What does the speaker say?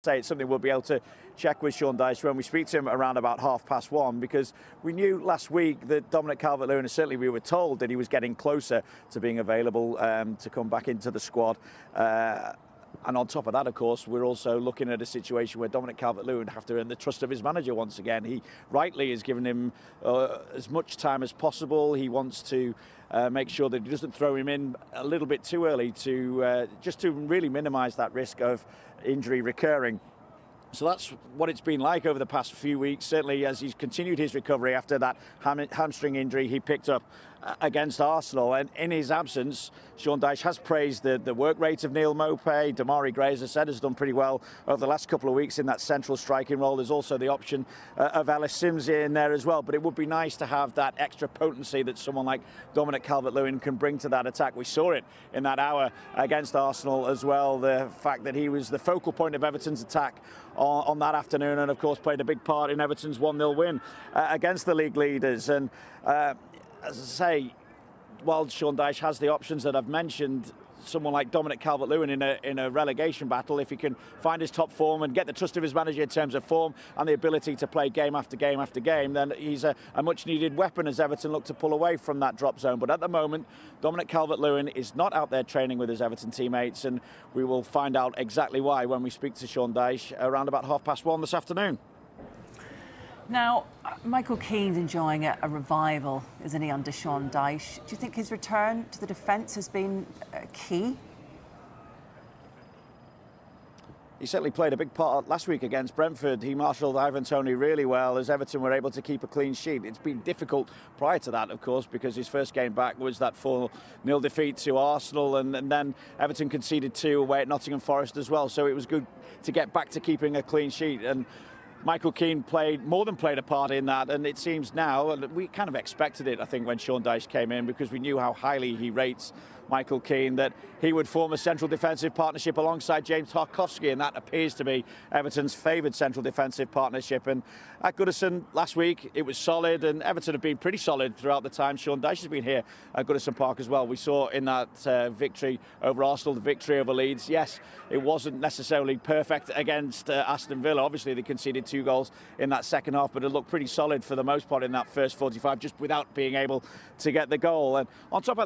say it's something we'll be able to check with Sean Dyche when we speak to him around about 1:30, because we knew last week that Dominic Calvert-Lewin, certainly we were told that he was getting closer to being available to come back into the squad. And on top of that, of course, we're also looking at a situation where Dominic Calvert-Lewin would have to earn the trust of his manager once again. He rightly has given him as much time as possible. He wants to make sure that he doesn't throw him in a little bit too early to just to really minimise that risk of injury recurring. So that's what it's been like over the past few weeks, certainly as he's continued his recovery after that hamstring injury he picked up against Arsenal. And in his absence, Sean Dyche has praised the work rate of Neil Maupay. Damari Gray, as I said, has done pretty well over the last couple of weeks in that central striking role. There's also the option of Ellis Sims in there as well. But it would be nice to have that extra potency that someone like Dominic Calvert-Lewin can bring to that attack. We saw it in that hour against Arsenal as well, the fact that he was the focal point of Everton's attack on that afternoon, and of course played a big part in Everton's 1-0 win against the league leaders. And as I say, while Sean Dyche has the options that I've mentioned, someone like Dominic Calvert-Lewin in a relegation battle, if he can find his top form and get the trust of his manager in terms of form and the ability to play game after game after game, then he's a much needed weapon as Everton look to pull away from that drop zone. But at the moment, Dominic Calvert-Lewin is not out there training with his Everton teammates, and we will find out exactly why when we speak to Sean Dyche around about 1:30 this afternoon. Now, Michael Keane's enjoying a revival, isn't he, under Sean Dyche? Do you think his return to the defence has been key? He certainly played a big part last week against Brentford. He marshalled Ivan Toney really well as Everton were able to keep a clean sheet. It's been difficult prior to that, of course, because his first game back was that 4-0 defeat to Arsenal, and then Everton conceded 2 away at Nottingham Forest as well. So it was good to get back to keeping a clean sheet. And Michael Keane more than played a part in that, and it seems now, and we kind of expected it, I think, when Sean Dyche came in, because we knew how highly he rates Michael Keane, that he would form a central defensive partnership alongside James Tarkowski, and that appears to be Everton's favoured central defensive partnership. And at Goodison last week, it was solid, and Everton have been pretty solid throughout the time Sean Dyche has been here at Goodison Park as well. We saw in that victory over Arsenal, the victory over Leeds. Yes, it wasn't necessarily perfect against Aston Villa. Obviously, they conceded 2 goals in that second half, but it looked pretty solid for the most part in that first 45, just without being able to get the goal. And on top of that,